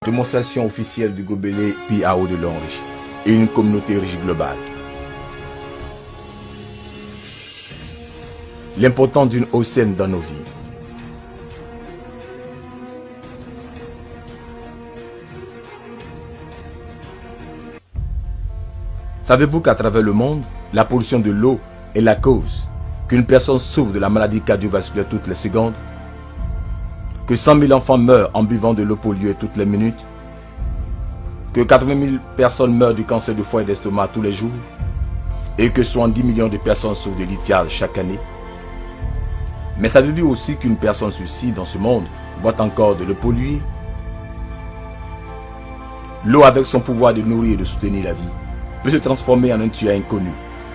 Démonstration officielle du gobelet PAO de l'Henri et une communauté riche globale. L'importance d'une eau saine dans nos vies. Savez-vous qu'à travers le monde, la pollution de l'eau est la cause qu'une personne souffre de la maladie cardiovasculaire toutes les secondes, que 100 000 enfants meurent en buvant de l'eau polluée toutes les minutes, que 80 000 personnes meurent du cancer du foie et d'estomac tous les jours, et que 70 millions de personnes souffrent de lithiase chaque année? Mais savez-vous aussi qu'une personne sur 6 dans ce monde boit encore de l'eau polluée? L'eau, avec son pouvoir de nourrir et de soutenir la vie, peut se transformer en un tueur inconnu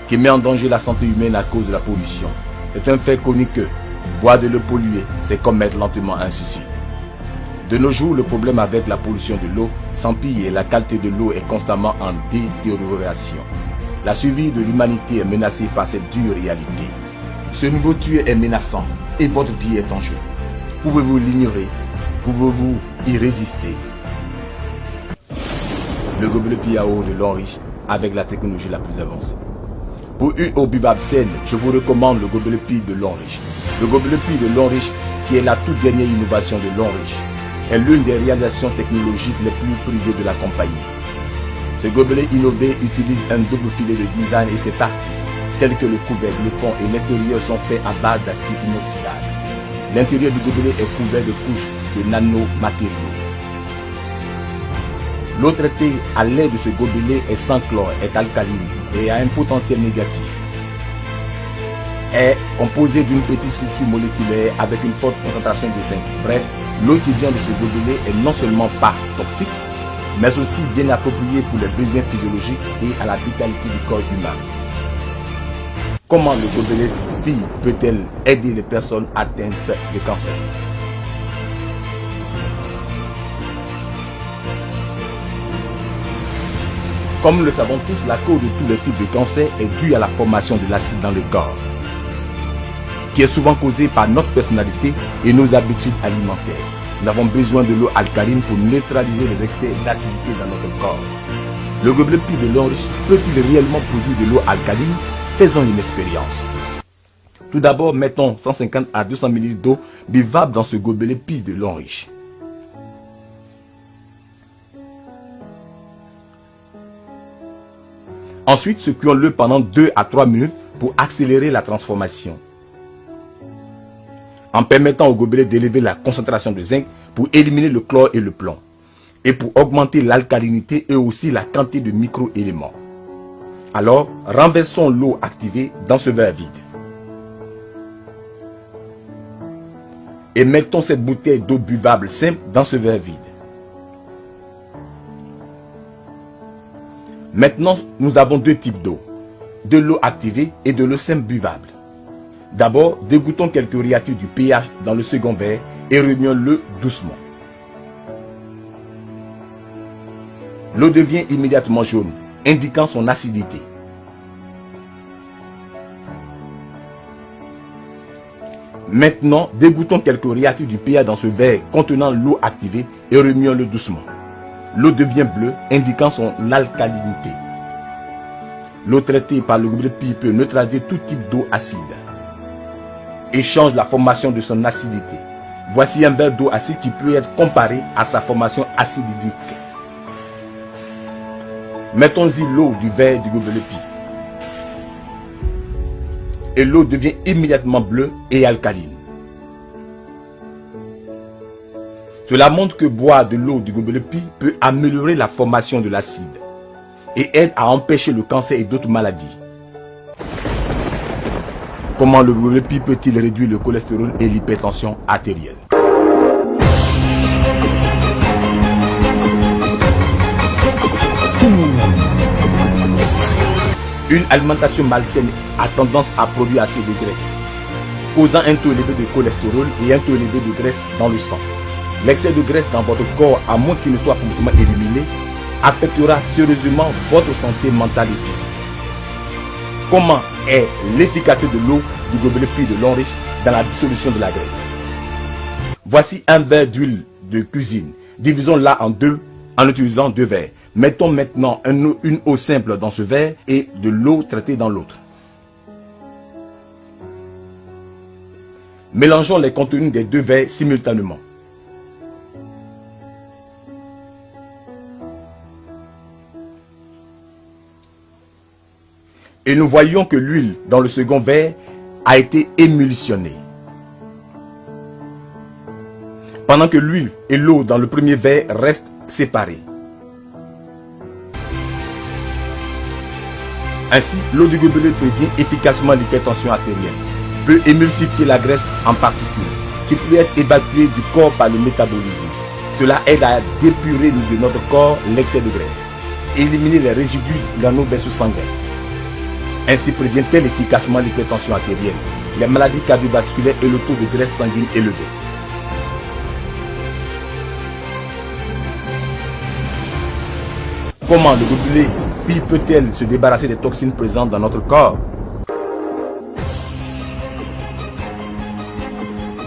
qui met en danger la santé humaine à cause de la pollution. C'est un fait connu que boire de l'eau polluée, c'est comme mettre lentement un suicide. De nos jours, le problème avec la pollution de l'eau s'empire et la qualité de l'eau est constamment en détérioration. La survie de l'humanité est menacée par cette dure réalité. Ce nouveau tueur est menaçant et votre vie est en jeu. Pouvez-vous l'ignorer? Pouvez-vous y résister? Le gobelet PAO de l'Henri avec la technologie la plus avancée. Pour une eau buvable saine, je vous recommande le gobelet Pi de l'Henri. Le gobelet Pi de l'Henri, qui est la toute dernière innovation de l'Henri, est l'une des réalisations technologiques les plus prisées de la compagnie. Ce gobelet innové utilise un double filet de design et ses parties, telles que le couvercle, le fond et l'extérieur, sont faits à base d'acier inoxydable. L'intérieur du gobelet est couvert de couches de nanomatériaux. L'eau traitée à l'aide de ce gobelet est sans chlore, est alcaline et a un potentiel négatif. Est composée d'une petite structure moléculaire avec une forte concentration de zinc. Bref, l'eau qui vient de ce gobelet est non seulement pas toxique, mais aussi bien appropriée pour les besoins physiologiques et à la vitalité du corps humain. Comment le gobelet Pi peut-elle aider les personnes atteintes de cancer? Comme nous le savons tous, la cause de tous les types de cancer est due à la formation de l'acide dans le corps, qui est souvent causée par notre personnalité et nos habitudes alimentaires. Nous avons besoin de l'eau alcaline pour neutraliser les excès d'acidité dans notre corps. Le gobelet Pi de l'Henri peut-il réellement produire de l'eau alcaline? Faisons une expérience. Tout d'abord, mettons 150 à 200 ml d'eau buvable dans ce gobelet Pi de l'Henri. Ensuite, secouons-le pendant 2 à 3 minutes pour accélérer la transformation, en permettant au gobelet d'élever la concentration de zinc pour éliminer le chlore et le plomb, et pour augmenter l'alcalinité et aussi la quantité de micro-éléments. Alors, renversons l'eau activée dans ce verre vide. Et mettons cette bouteille d'eau buvable simple dans ce verre vide. Maintenant, nous avons deux types d'eau, de l'eau activée et de l'eau simple buvable. D'abord, dégoutons quelques réactifs du pH dans le second verre et remuons-le doucement. L'eau devient immédiatement jaune, indiquant son acidité. Maintenant, dégoutons quelques réactifs du pH dans ce verre contenant l'eau activée et remuons-le doucement. L'eau devient bleue, indiquant son alcalinité. L'eau traitée par le gobelet Pi peut neutraliser tout type d'eau acide et change la formation de son acidité. Voici un verre d'eau acide qui peut être comparé à sa formation acidique. Mettons-y l'eau du verre du gobelet Pi. Et l'eau devient immédiatement bleue et alcaline. Cela montre que boire de l'eau du gobelet Pi peut améliorer la formation de l'acide et aide à empêcher le cancer et d'autres maladies. Comment le gobelet Pi peut-il réduire le cholestérol et l'hypertension artérielle? Une alimentation malsaine a tendance à produire assez de graisse, causant un taux élevé de cholestérol et un taux élevé de graisse dans le sang. L'excès de graisse dans votre corps, à moins qu'il ne soit complètement éliminé, affectera sérieusement votre santé mentale et physique. Comment est l'efficacité de l'eau du gobelet Pi de l'Henri dans la dissolution de la graisse? Voici un verre d'huile de cuisine Divisons-la en deux en utilisant deux verres. Mettons maintenant une eau simple dans ce verre et de l'eau traitée dans l'autre. Mélangeons les contenus des deux verres simultanément. Et nous voyons que l'huile dans le second verre a été émulsionnée. Pendant que l'huile et l'eau dans le premier verre restent séparées. Ainsi, l'eau du gobelet prévient efficacement l'hypertension artérielle, peut émulsifier la graisse en particules, qui peut être évacuée du corps par le métabolisme. Cela aide à dépurer de notre corps l'excès de graisse et éliminer les résidus dans nos vaisseaux sanguins. Ainsi prévient-elle efficacement l'hypertension artérielle, les maladies cardiovasculaires et le taux de graisse sanguine élevé. Comment le gobelet Pi peut-elle se débarrasser des toxines présentes dans notre corps?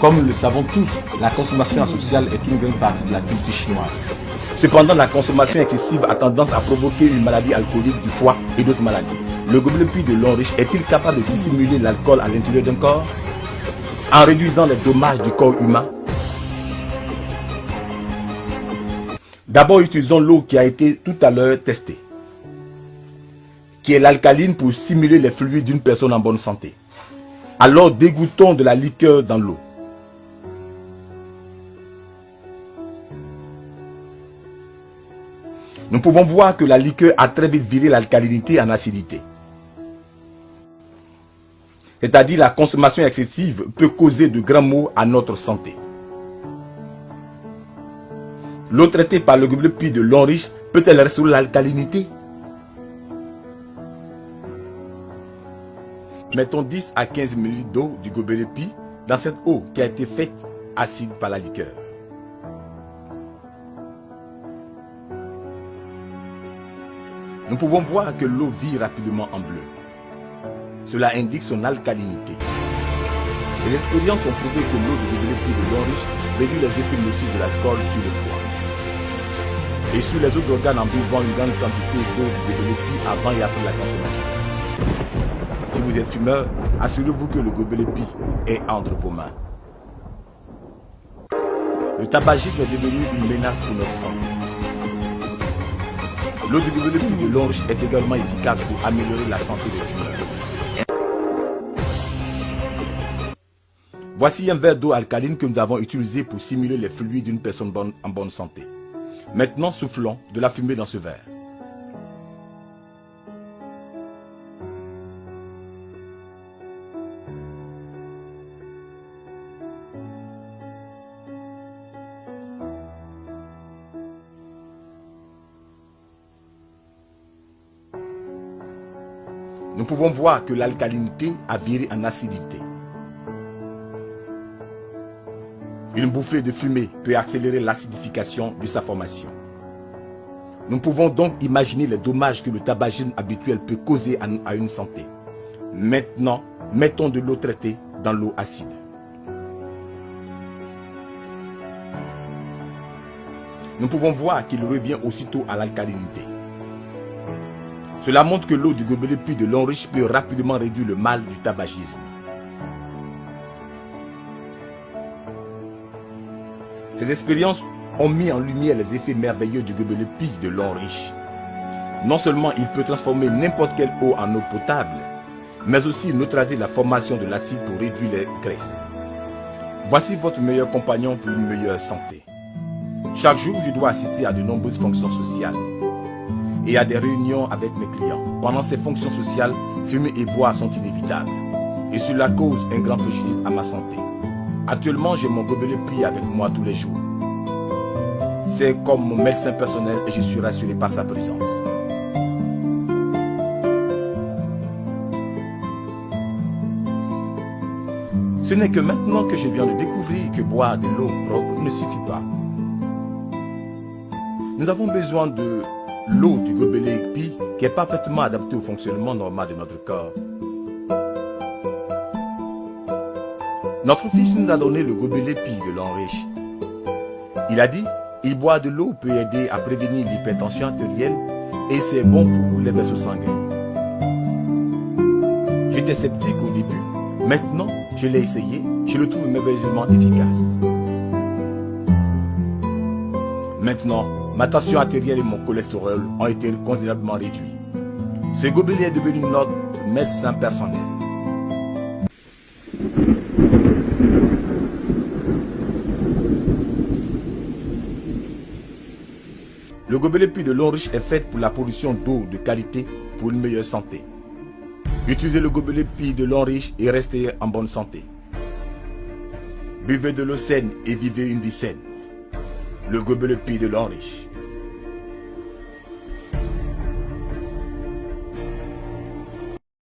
Comme nous le savons tous, la consommation asociale est une grande partie de la culture chinoise. Cependant, la consommation excessive a tendance à provoquer une maladie alcoolique du foie et d'autres maladies. Le gobelet Pi de l'Homme riche est-il capable de dissimuler l'alcool à l'intérieur d'un corps en réduisant les dommages du corps humain? D'abord, utilisons l'eau qui a été tout à l'heure testée, qui est l'alcaline pour simuler les fluides d'une personne en bonne santé. Alors, dégoutons de la liqueur dans l'eau. Nous pouvons voir que la liqueur a très vite viré l'alcalinité en acidité. C'est-à-dire la consommation excessive peut causer de grands maux à notre santé. L'eau traitée par le gobelet Pi de l'Homme riche peut-elle restaurer l'alcalinité? Mettons 10 à 15 ml d'eau du gobelet Pi dans cette eau qui a été faite acide par la liqueur. Nous pouvons voir que l'eau vire rapidement en bleu. Cela indique son alcalinité. Les expériences ont prouvé que l'eau du gobelet Pi de l'Homme riche réduit les effets nocifs de l'alcool sur le foie et sur les autres organes en buvant une grande quantité d'eau du gobelet Pi avant et après la consommation. Si vous êtes fumeur, assurez-vous que le gobelet Pi est entre vos mains. Le tabagisme est devenu une menace pour notre santé. L'eau du gobelet Pi de l'Homme riche est également efficace pour améliorer la santé des fumeurs. Voici un verre d'eau alcaline que nous avons utilisé pour simuler les fluides d'une personne en bonne santé. Maintenant, soufflons de la fumée dans ce verre. Nous pouvons voir que l'alcalinité a viré en acidité. Une bouffée de fumée peut accélérer l'acidification de sa formation. Nous pouvons donc imaginer les dommages que le tabagisme habituel peut causer à une santé. Maintenant, mettons de l'eau traitée dans l'eau acide. Nous pouvons voir qu'il revient aussitôt à l'alcalinité. Cela montre que l'eau du gobelet Pi de l'Homme riche peut rapidement réduire le mal du tabagisme. Ces expériences ont mis en lumière les effets merveilleux du gobelet Pi de l'Homme riche. Non seulement il peut transformer n'importe quelle eau en eau potable, mais aussi neutraliser la formation de l'acide pour réduire les graisses. Voici votre meilleur compagnon pour une meilleure santé. Chaque jour, je dois assister à de nombreuses fonctions sociales et à des réunions avec mes clients. Pendant ces fonctions sociales, fumer et boire sont inévitables et cela cause un grand préjudice à ma santé. Actuellement, j'ai mon gobelet Pi avec moi tous les jours. C'est comme mon médecin personnel et je suis rassuré par sa présence. Ce n'est que maintenant que je viens de découvrir que boire de l'eau propre ne suffit pas. Nous avons besoin de l'eau du gobelet Pi qui est parfaitement adaptée au fonctionnement normal de notre corps. Notre Fils nous a donné le gobelet Pi de l'Homme riche. Il a dit, Et boire de l'eau peut aider à prévenir l'hypertension artérielle et c'est bon pour les vaisseaux sanguins. J'étais sceptique au début. Maintenant, je l'ai essayé. Je le trouve merveilleusement efficace. Maintenant, ma tension artérielle et mon cholestérol ont été considérablement réduits. Ce gobelet est devenu notre médecin personnel. Le gobelet puits de Longriche est fait pour la production d'eau de qualité pour une meilleure santé. Utilisez le gobelet puits de Longriche et restez en bonne santé. Buvez de l'eau saine et vivez une vie saine. Le gobelet puits de Longriche.